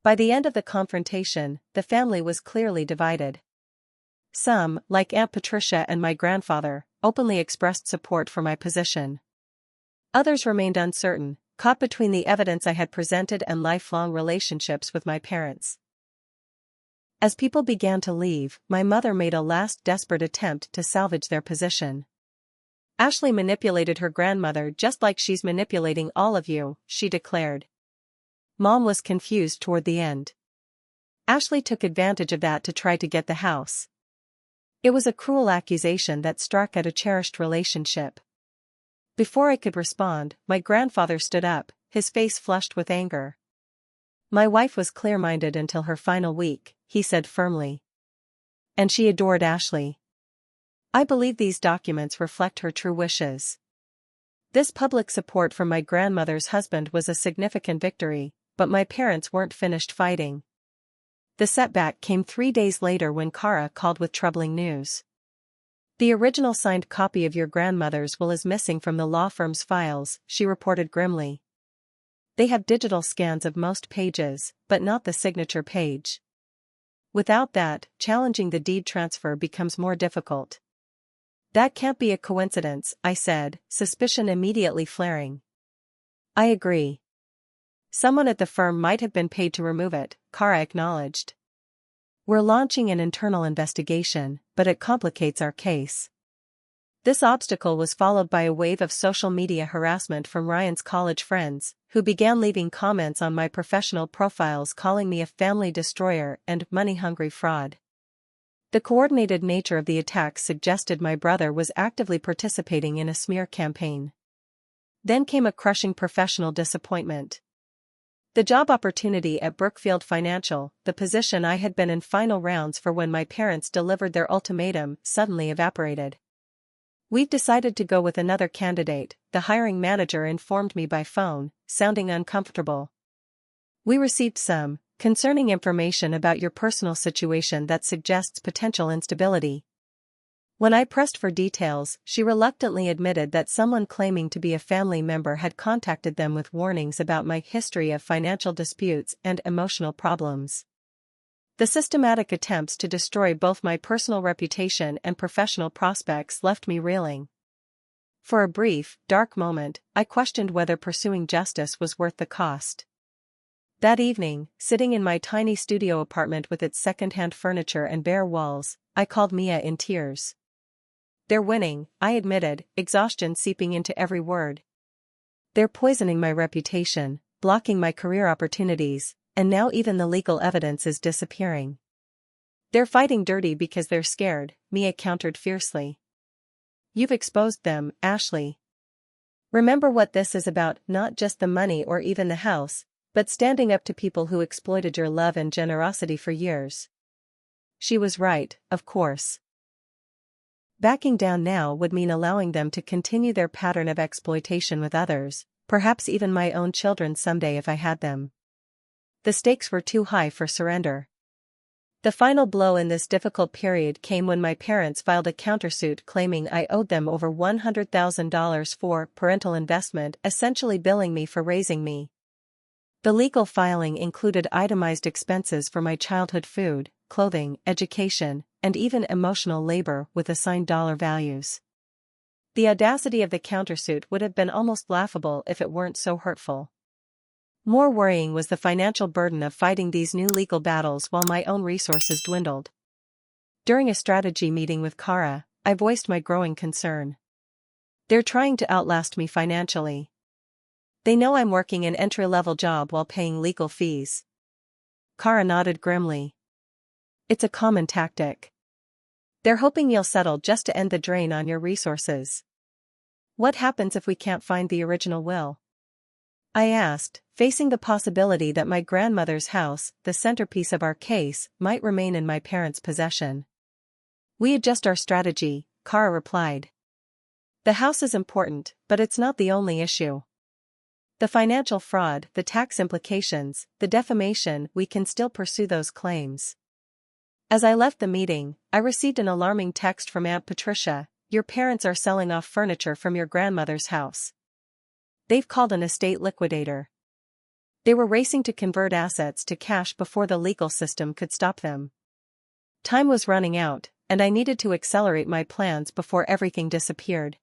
By the end of the confrontation, the family was clearly divided. Some, like Aunt Patricia and my grandfather, openly expressed support for my position. Others remained uncertain, caught between the evidence I had presented and lifelong relationships with my parents. As people began to leave, my mother made a last desperate attempt to salvage their position. "Ashley manipulated her grandmother just like she's manipulating all of you," she declared. Mom was confused toward the end. "Ashley took advantage of that to try to get the house." It was a cruel accusation that struck at a cherished relationship. Before I could respond, my grandfather stood up, his face flushed with anger. "My wife was clear-minded until her final week," he said firmly. "And she adored Ashley. I believe these documents reflect her true wishes." This public support from my grandmother's husband was a significant victory, but my parents weren't finished fighting. The setback came 3 days later when Kara called with troubling news. "The original signed copy of your grandmother's will is missing from the law firm's files," she reported grimly. "They have digital scans of most pages, but not the signature page. Without that, challenging the deed transfer becomes more difficult." "That can't be a coincidence," I said, suspicion immediately flaring. "I agree. Someone at the firm might have been paid to remove it," Kara acknowledged. "We're launching an internal investigation, but it complicates our case." This obstacle was followed by a wave of social media harassment from Ryan's college friends, who began leaving comments on my professional profiles calling me a family destroyer and money-hungry fraud. The coordinated nature of the attacks suggested my brother was actively participating in a smear campaign. Then came a crushing professional disappointment. The job opportunity at Brookfield Financial, the position I had been in final rounds for when my parents delivered their ultimatum, suddenly evaporated. "We've decided to go with another candidate," the hiring manager informed me by phone, sounding uncomfortable. "We received some concerning information about your personal situation that suggests potential instability." When I pressed for details, she reluctantly admitted that someone claiming to be a family member had contacted them with warnings about my history of financial disputes and emotional problems. The systematic attempts to destroy both my personal reputation and professional prospects left me reeling. For a brief, dark moment, I questioned whether pursuing justice was worth the cost. That evening, sitting in my tiny studio apartment with its second-hand furniture and bare walls, I called Mia in tears. "They're winning," I admitted, exhaustion seeping into every word. "They're poisoning my reputation, blocking my career opportunities, and now even the legal evidence is disappearing." "They're fighting dirty because they're scared," Mia countered fiercely. "You've exposed them, Ashley. Remember what this is about, not just the money or even the house, but standing up to people who exploited your love and generosity for years." She was right, of course. Backing down now would mean allowing them to continue their pattern of exploitation with others, perhaps even my own children someday if I had them. The stakes were too high for surrender. The final blow in this difficult period came when my parents filed a countersuit claiming I owed them over $100,000 for parental investment, essentially billing me for raising me. The legal filing included itemized expenses for my childhood food, clothing, education, and even emotional labor with assigned dollar values. The audacity of the countersuit would have been almost laughable if it weren't so hurtful. More worrying was the financial burden of fighting these new legal battles while my own resources dwindled. During a strategy meeting with Kara, I voiced my growing concern. They're trying to outlast me financially. They know I'm working an entry-level job while paying legal fees. Kara nodded grimly. It's a common tactic. They're hoping you'll settle just to end the drain on your resources. What happens if we can't find the original will? I asked, facing the possibility that my grandmother's house, the centerpiece of our case, might remain in my parents' possession. We adjust our strategy, Kara replied. The house is important, but it's not the only issue. The financial fraud, the tax implications, the defamation, we can still pursue those claims. As I left the meeting, I received an alarming text from Aunt Patricia. Your parents are selling off furniture from your grandmother's house. They've called an estate liquidator. They were racing to convert assets to cash before the legal system could stop them. Time was running out, and I needed to accelerate my plans before everything disappeared.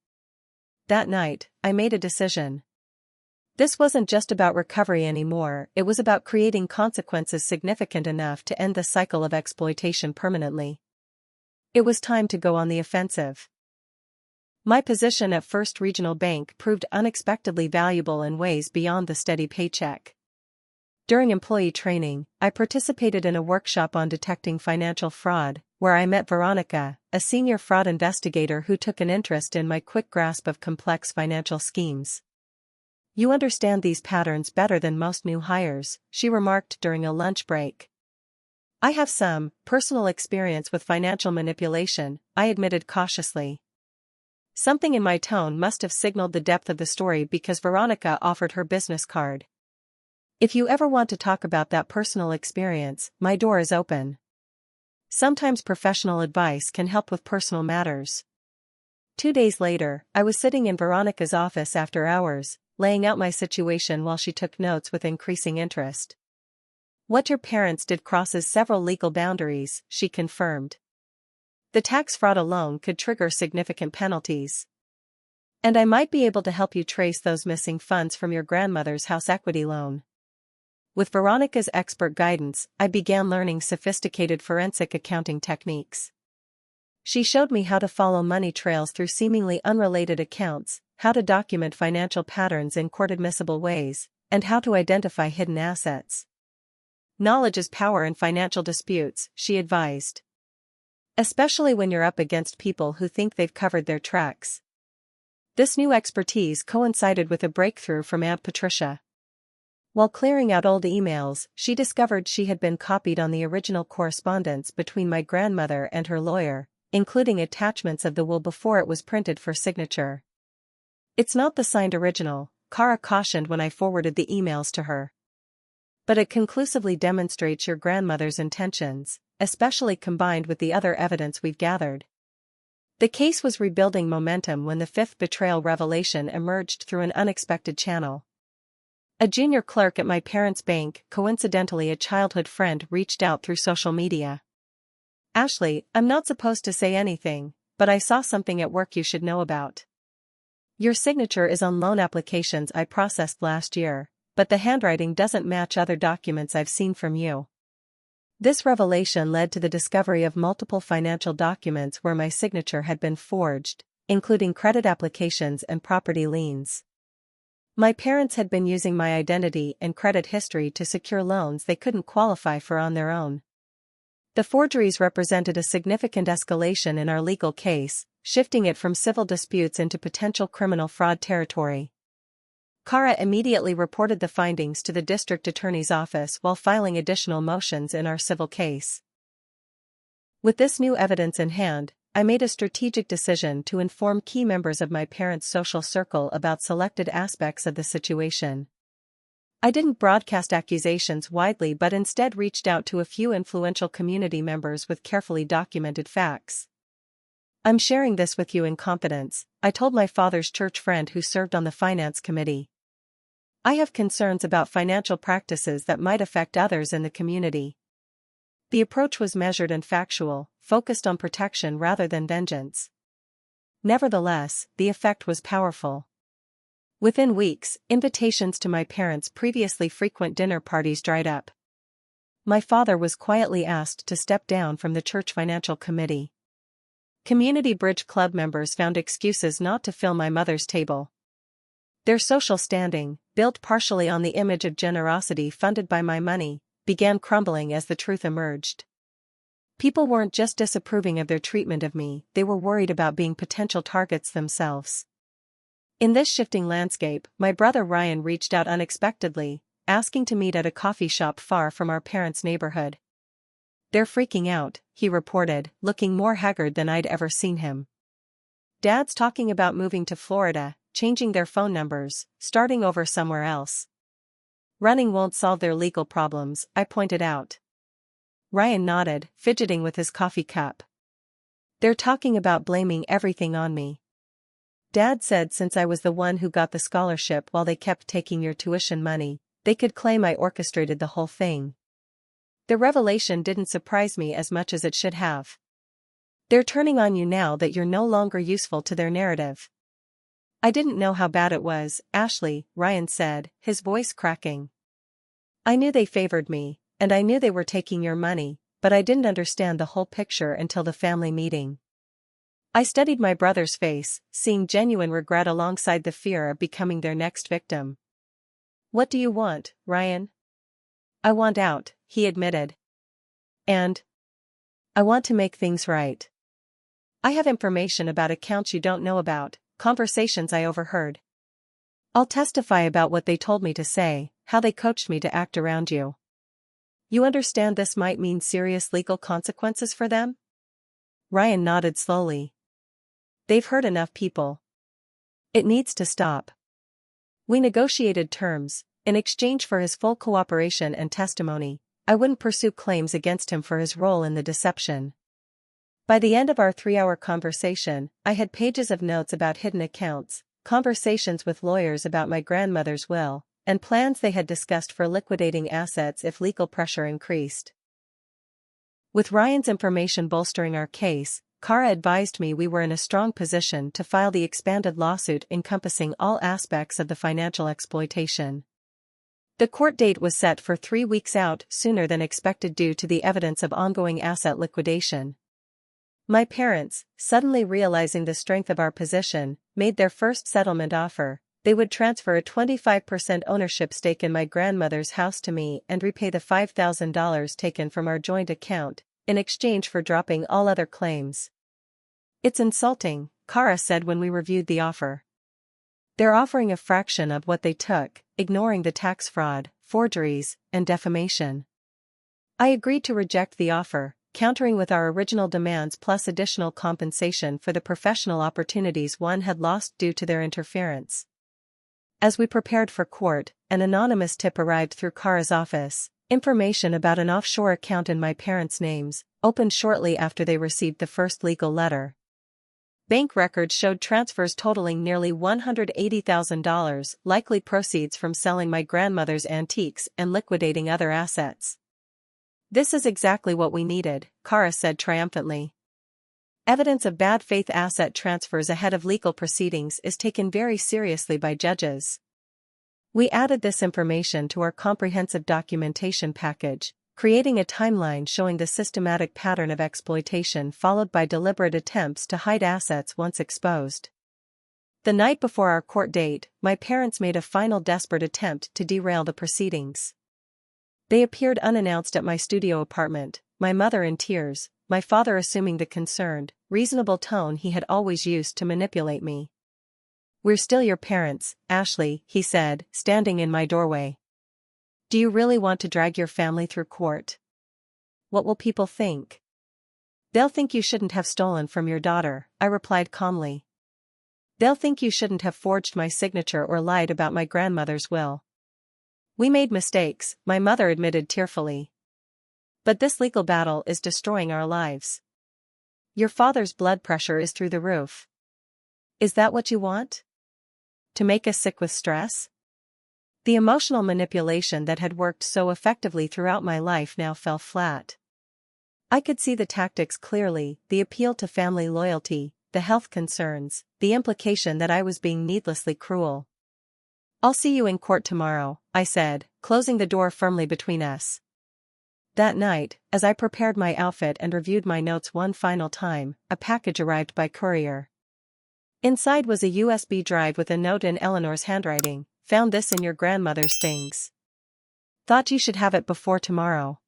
That night, I made a decision. This wasn't just about recovery anymore, it was about creating consequences significant enough to end the cycle of exploitation permanently. It was time to go on the offensive. My position at First Regional Bank proved unexpectedly valuable in ways beyond the steady paycheck. During employee training, I participated in a workshop on detecting financial fraud, where I met Veronica, a senior fraud investigator who took an interest in my quick grasp of complex financial schemes. You understand these patterns better than most new hires, she remarked during a lunch break. I have some personal experience with financial manipulation, I admitted cautiously. Something in my tone must have signaled the depth of the story because Veronica offered her business card. If you ever want to talk about that personal experience, my door is open. Sometimes professional advice can help with personal matters. 2 days later, I was sitting in Veronica's office after hours, laying out my situation while she took notes with increasing interest. What your parents did crosses several legal boundaries, she confirmed. The tax fraud alone could trigger significant penalties. And I might be able to help you trace those missing funds from your grandmother's house equity loan. With Veronica's expert guidance, I began learning sophisticated forensic accounting techniques. She showed me how to follow money trails through seemingly unrelated accounts, how to document financial patterns in court-admissible ways, and how to identify hidden assets. Knowledge is power in financial disputes, she advised. Especially when you're up against people who think they've covered their tracks. This new expertise coincided with a breakthrough from Aunt Patricia. While clearing out old emails, she discovered she had been copied on the original correspondence between my grandmother and her lawyer, including attachments of the will before it was printed for signature. It's not the signed original, Kara cautioned when I forwarded the emails to her. But it conclusively demonstrates your grandmother's intentions, especially combined with the other evidence we've gathered. The case was rebuilding momentum when the fifth betrayal revelation emerged through an unexpected channel. A junior clerk at my parents' bank, coincidentally a childhood friend, reached out through social media. Ashley, I'm not supposed to say anything, but I saw something at work you should know about. Your signature is on loan applications I processed last year, but the handwriting doesn't match other documents I've seen from you. This revelation led to the discovery of multiple financial documents where my signature had been forged, including credit applications and property liens. My parents had been using my identity and credit history to secure loans they couldn't qualify for on their own. The forgeries represented a significant escalation in our legal case, shifting it from civil disputes into potential criminal fraud territory. Kara immediately reported the findings to the district attorney's office while filing additional motions in our civil case. With this new evidence in hand, I made a strategic decision to inform key members of my parents' social circle about selected aspects of the situation. I didn't broadcast accusations widely but instead reached out to a few influential community members with carefully documented facts. I'm sharing this with you in confidence, I told my father's church friend who served on the finance committee. I have concerns about financial practices that might affect others in the community. The approach was measured and factual, focused on protection rather than vengeance. Nevertheless, the effect was powerful. Within weeks, invitations to my parents' previously frequent dinner parties dried up. My father was quietly asked to step down from the church financial committee. Community Bridge Club members found excuses not to fill my mother's table. Their social standing, built partially on the image of generosity funded by my money, began crumbling as the truth emerged. People weren't just disapproving of their treatment of me, they were worried about being potential targets themselves. In this shifting landscape, my brother Ryan reached out unexpectedly, asking to meet at a coffee shop far from our parents' neighborhood. "They're freaking out," he reported, looking more haggard than I'd ever seen him. "Dad's talking about moving to Florida, changing their phone numbers, starting over somewhere else. Running won't solve their legal problems," I pointed out. Ryan nodded, fidgeting with his coffee cup. "They're talking about blaming everything on me. Dad said since I was the one who got the scholarship while they kept taking your tuition money, they could claim I orchestrated the whole thing." The revelation didn't surprise me as much as it should have. "They're turning on you now that you're no longer useful to their narrative." "I didn't know how bad it was, Ashley," Ryan said, his voice cracking. "I knew they favored me, and I knew they were taking your money, but I didn't understand the whole picture until the family meeting." I studied my brother's face, seeing genuine regret alongside the fear of becoming their next victim. "What do you want, Ryan?" "I want out," he admitted. "And I want to make things right. I have information about accounts you don't know about, conversations I overheard. I'll testify about what they told me to say, how they coached me to act around you. You understand this might mean serious legal consequences for them?" Ryan nodded slowly. "They've hurt enough people. It needs to stop." We negotiated terms. In exchange for his full cooperation and testimony, I wouldn't pursue claims against him for his role in the deception. By the end of our 3-hour conversation, I had pages of notes about hidden accounts, conversations with lawyers about my grandmother's will, and plans they had discussed for liquidating assets if legal pressure increased. With Ryan's information bolstering our case, Kara advised me we were in a strong position to file the expanded lawsuit encompassing all aspects of the financial exploitation. The court date was set for 3 weeks out sooner than expected due to the evidence of ongoing asset liquidation. My parents, suddenly realizing the strength of our position, made their first settlement offer. They would transfer a 25% ownership stake in my grandmother's house to me and repay the $5,000 taken from our joint account, in exchange for dropping all other claims. "It's insulting," Kara said when we reviewed the offer. "They're offering a fraction of what they took, ignoring the tax fraud, forgeries, and defamation." I agreed to reject the offer, countering with our original demands plus additional compensation for the professional opportunities one had lost due to their interference. As we prepared for court, an anonymous tip arrived through Kara's office. Information about an offshore account in my parents' names, opened shortly after they received the first legal letter. Bank records showed transfers totaling nearly $180,000, likely proceeds from selling my grandmother's antiques and liquidating other assets. "This is exactly what we needed," Kara said triumphantly. "Evidence of bad faith asset transfers ahead of legal proceedings is taken very seriously by judges." We added this information to our comprehensive documentation package, creating a timeline showing the systematic pattern of exploitation followed by deliberate attempts to hide assets once exposed. The night before our court date, my parents made a final desperate attempt to derail the proceedings. They appeared unannounced at my studio apartment, my mother in tears, my father assuming the concerned, reasonable tone he had always used to manipulate me. "We're still your parents, Ashley," he said, standing in my doorway. "Do you really want to drag your family through court? What will people think?" "They'll think you shouldn't have stolen from your daughter," I replied calmly. "They'll think you shouldn't have forged my signature or lied about my grandmother's will." "We made mistakes," my mother admitted tearfully. "But this legal battle is destroying our lives. Your father's blood pressure is through the roof. Is that what you want? To make us sick with stress?" The emotional manipulation that had worked so effectively throughout my life now fell flat. I could see the tactics clearly, the appeal to family loyalty, the health concerns, the implication that I was being needlessly cruel. "I'll see you in court tomorrow," I said, closing the door firmly between us. That night, as I prepared my outfit and reviewed my notes one final time, a package arrived by courier. Inside was a USB drive with a note in Eleanor's handwriting. "Found this in your grandmother's things. Thought you should have it before tomorrow."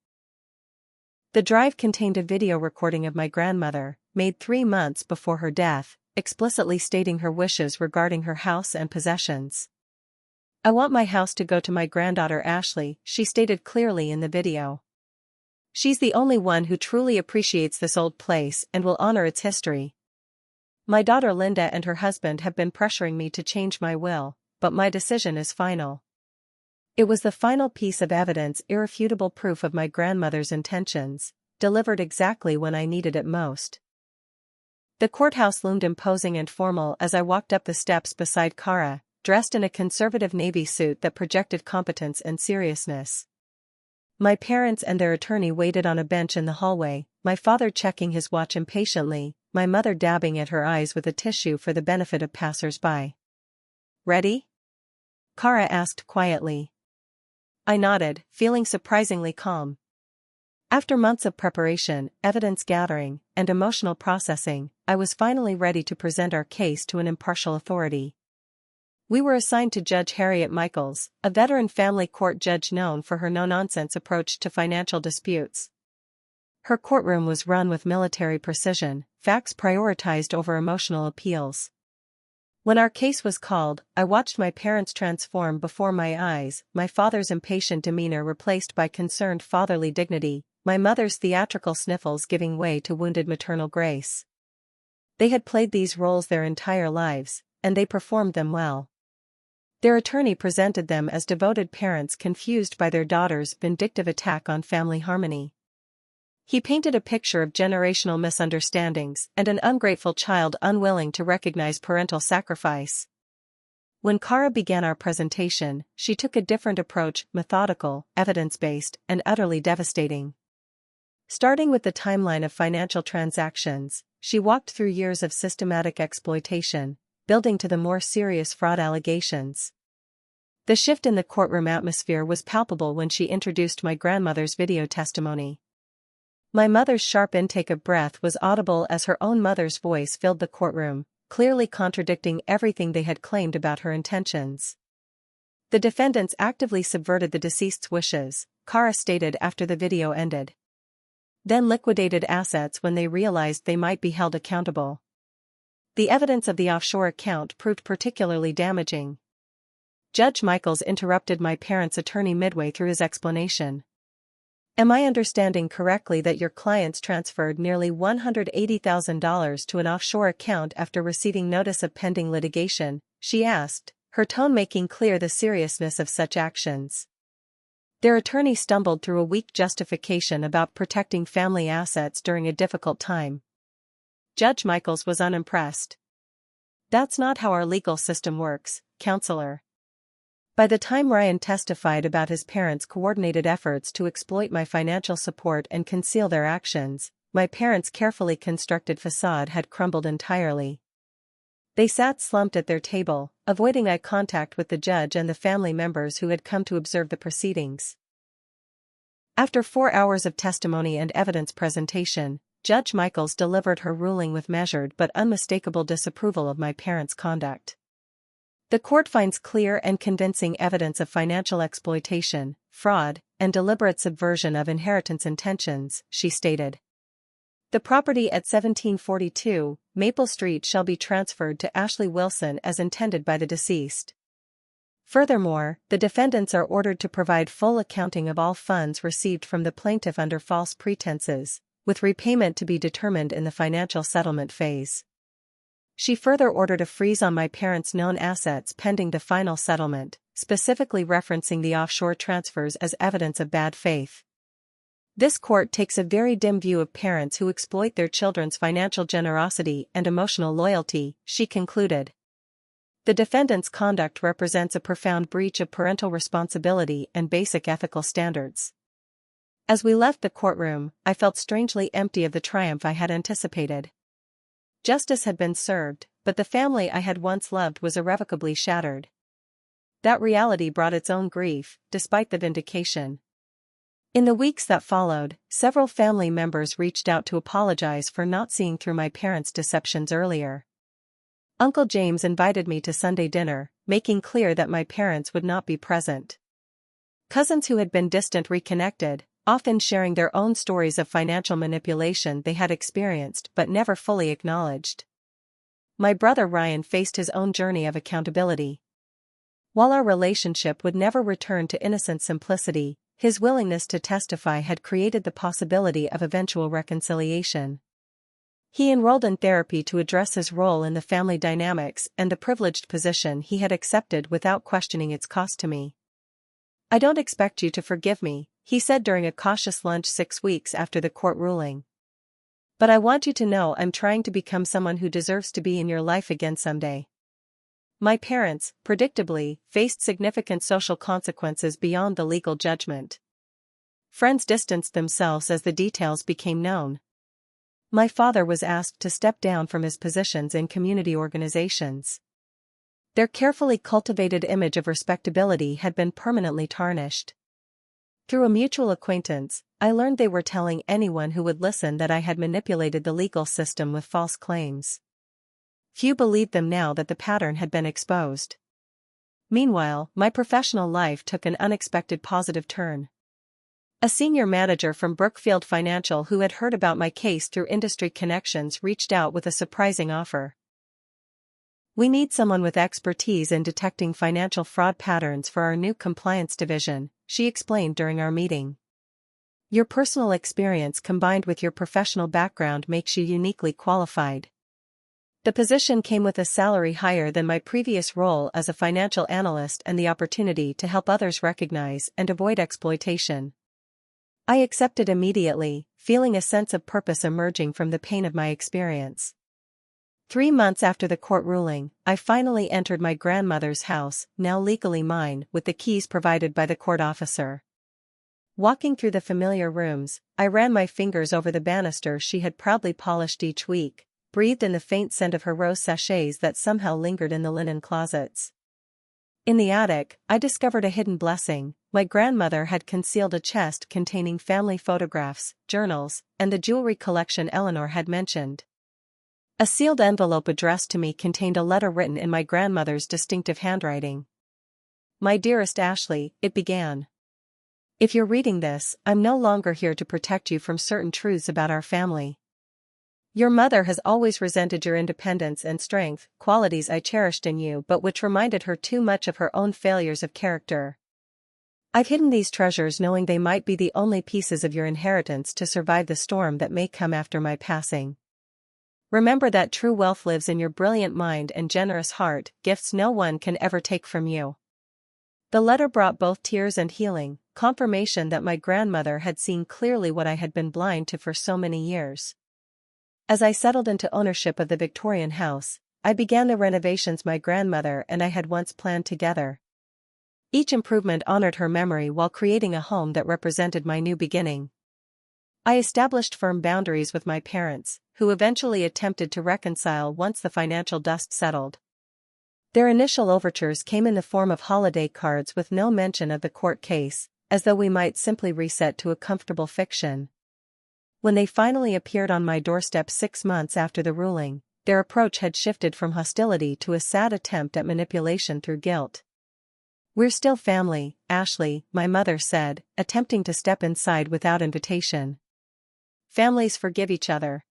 The drive contained a video recording of my grandmother, made 3 months before her death, explicitly stating her wishes regarding her house and possessions. "I want my house to go to my granddaughter Ashley," she stated clearly in the video. "She's the only one who truly appreciates this old place and will honor its history. My daughter Linda and her husband have been pressuring me to change my will, but my decision is final." It was the final piece of evidence, irrefutable proof of my grandmother's intentions, delivered exactly when I needed it most. The courthouse loomed imposing and formal as I walked up the steps beside Kara, dressed in a conservative navy suit that projected competence and seriousness. My parents and their attorney waited on a bench in the hallway, my father checking his watch impatiently, my mother dabbing at her eyes with a tissue for the benefit of passers-by. "Ready?" Kara asked quietly. I nodded, feeling surprisingly calm. After months of preparation, evidence gathering, and emotional processing, I was finally ready to present our case to an impartial authority. We were assigned to Judge Harriet Michaels, a veteran family court judge known for her no-nonsense approach to financial disputes. Her courtroom was run with military precision, facts prioritized over emotional appeals. When our case was called, I watched my parents transform before my eyes, my father's impatient demeanor replaced by concerned fatherly dignity, my mother's theatrical sniffles giving way to wounded maternal grace. They had played these roles their entire lives, and they performed them well. Their attorney presented them as devoted parents confused by their daughter's vindictive attack on family harmony. He painted a picture of generational misunderstandings and an ungrateful child unwilling to recognize parental sacrifice. When Kara began our presentation, she took a different approach, methodical, evidence-based, and utterly devastating. Starting with the timeline of financial transactions, she walked through years of systematic exploitation, building to the more serious fraud allegations. The shift in the courtroom atmosphere was palpable when she introduced my grandmother's video testimony. My mother's sharp intake of breath was audible as her own mother's voice filled the courtroom, clearly contradicting everything they had claimed about her intentions. "The defendants actively subverted the deceased's wishes," Kara stated after the video ended. "Then liquidated assets when they realized they might be held accountable. The evidence of the offshore account proved particularly damaging." Judge Michaels interrupted my parents' attorney midway through his explanation. "Am I understanding correctly that your clients transferred nearly $180,000 to an offshore account after receiving notice of pending litigation?" she asked, her tone making clear the seriousness of such actions. Their attorney stumbled through a weak justification about protecting family assets during a difficult time. Judge Michaels was unimpressed. "That's not how our legal system works, counselor." By the time Ryan testified about his parents' coordinated efforts to exploit my financial support and conceal their actions, my parents' carefully constructed facade had crumbled entirely. They sat slumped at their table, avoiding eye contact with the judge and the family members who had come to observe the proceedings. After 4 hours of testimony and evidence presentation, Judge Michaels delivered her ruling with measured but unmistakable disapproval of my parents' conduct. "The court finds clear and convincing evidence of financial exploitation, fraud, and deliberate subversion of inheritance intentions," she stated. "The property at 1742 Maple Street shall be transferred to Ashley Wilson as intended by the deceased. Furthermore, the defendants are ordered to provide full accounting of all funds received from the plaintiff under false pretenses, with repayment to be determined in the financial settlement phase." She further ordered a freeze on my parents' known assets pending the final settlement, specifically referencing the offshore transfers as evidence of bad faith. "This court takes a very dim view of parents who exploit their children's financial generosity and emotional loyalty," she concluded. "The defendant's conduct represents a profound breach of parental responsibility and basic ethical standards." As we left the courtroom, I felt strangely empty of the triumph I had anticipated. Justice had been served, but the family I had once loved was irrevocably shattered. That reality brought its own grief, despite the vindication. In the weeks that followed, several family members reached out to apologize for not seeing through my parents' deceptions earlier. Uncle James invited me to Sunday dinner, making clear that my parents would not be present. Cousins who had been distant reconnected, often sharing their own stories of financial manipulation they had experienced but never fully acknowledged. My brother Ryan faced his own journey of accountability. While our relationship would never return to innocent simplicity, his willingness to testify had created the possibility of eventual reconciliation. He enrolled in therapy to address his role in the family dynamics and the privileged position he had accepted without questioning its cost to me. "I don't expect you to forgive me," he said during a cautious lunch 6 weeks after the court ruling. "But I want you to know I'm trying to become someone who deserves to be in your life again someday." My parents, predictably, faced significant social consequences beyond the legal judgment. Friends distanced themselves as the details became known. My father was asked to step down from his positions in community organizations. Their carefully cultivated image of respectability had been permanently tarnished. Through a mutual acquaintance, I learned they were telling anyone who would listen that I had manipulated the legal system with false claims. Few believed them now that the pattern had been exposed. Meanwhile, my professional life took an unexpected positive turn. A senior manager from Brookfield Financial who had heard about my case through industry connections reached out with a surprising offer. "We need someone with expertise in detecting financial fraud patterns for our new compliance division," she explained during our meeting. "Your personal experience combined with your professional background makes you uniquely qualified." The position came with a salary higher than my previous role as a financial analyst and the opportunity to help others recognize and avoid exploitation. I accepted immediately, feeling a sense of purpose emerging from the pain of my experience. 3 months after the court ruling, I finally entered my grandmother's house, now legally mine, with the keys provided by the court officer. Walking through the familiar rooms, I ran my fingers over the banisters she had proudly polished each week, breathed in the faint scent of her rose sachets that somehow lingered in the linen closets. In the attic, I discovered a hidden blessing. My grandmother had concealed a chest containing family photographs, journals, and the jewelry collection Eleanor had mentioned. A sealed envelope addressed to me contained a letter written in my grandmother's distinctive handwriting. "My dearest Ashley," it began. "If you're reading this, I'm no longer here to protect you from certain truths about our family. Your mother has always resented your independence and strength, qualities I cherished in you but which reminded her too much of her own failures of character. I've hidden these treasures knowing they might be the only pieces of your inheritance to survive the storm that may come after my passing. Remember that true wealth lives in your brilliant mind and generous heart, gifts no one can ever take from you." The letter brought both tears and healing, confirmation that my grandmother had seen clearly what I had been blind to for so many years. As I settled into ownership of the Victorian house, I began the renovations my grandmother and I had once planned together. Each improvement honored her memory while creating a home that represented my new beginning. I established firm boundaries with my parents, who eventually attempted to reconcile once the financial dust settled. Their initial overtures came in the form of holiday cards with no mention of the court case, as though we might simply reset to a comfortable fiction. When they finally appeared on my doorstep 6 months after the ruling, their approach had shifted from hostility to a sad attempt at manipulation through guilt. "We're still family, Ashley," my mother said, attempting to step inside without invitation. "Families forgive each other."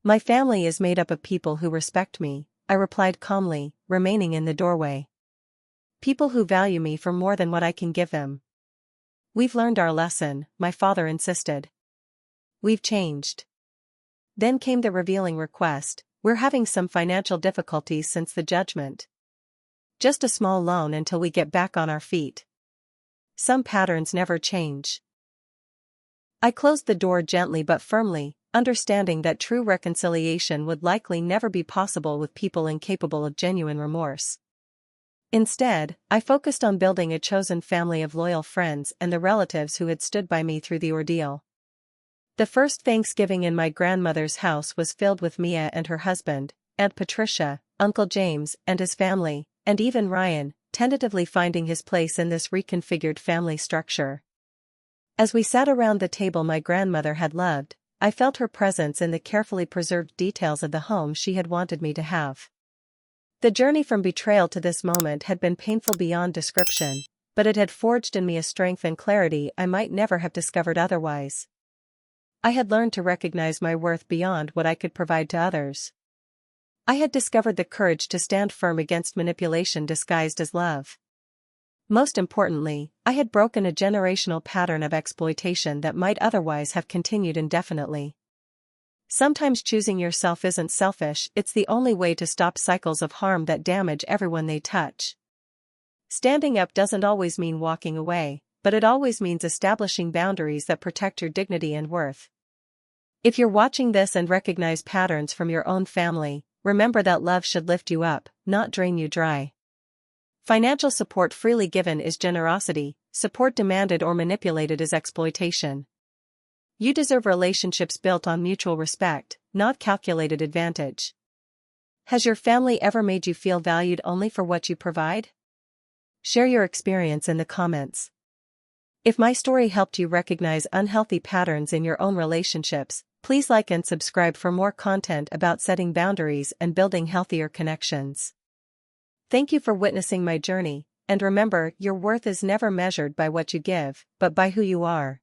"My family is made up of people who respect me," I replied calmly, remaining in the doorway. "People who value me for more than what I can give them." "We've learned our lesson," my father insisted. "We've changed." Then came the revealing request: "We're having some financial difficulties since the judgment. Just a small loan until we get back on our feet. Some patterns never change." I closed the door gently but firmly, understanding that true reconciliation would likely never be possible with people incapable of genuine remorse. Instead, I focused on building a chosen family of loyal friends and the relatives who had stood by me through the ordeal. The first Thanksgiving in my grandmother's house was filled with Mia and her husband, Aunt Patricia, Uncle James and his family, and even Ryan, tentatively finding his place in this reconfigured family structure. As we sat around the table my grandmother had loved, I felt her presence in the carefully preserved details of the home she had wanted me to have. The journey from betrayal to this moment had been painful beyond description, but it had forged in me a strength and clarity I might never have discovered otherwise. I had learned to recognize my worth beyond what I could provide to others. I had discovered the courage to stand firm against manipulation disguised as love. Most importantly, I had broken a generational pattern of exploitation that might otherwise have continued indefinitely. Sometimes choosing yourself isn't selfish, it's the only way to stop cycles of harm that damage everyone they touch. Standing up doesn't always mean walking away, but it always means establishing boundaries that protect your dignity and worth. If you're watching this and recognize patterns from your own family, remember that love should lift you up, not drain you dry. Financial support freely given is generosity, support demanded or manipulated is exploitation. You deserve relationships built on mutual respect, not calculated advantage. Has your family ever made you feel valued only for what you provide? Share your experience in the comments. If my story helped you recognize unhealthy patterns in your own relationships, please like and subscribe for more content about setting boundaries and building healthier connections. Thank you for witnessing my journey, and remember, your worth is never measured by what you give, but by who you are.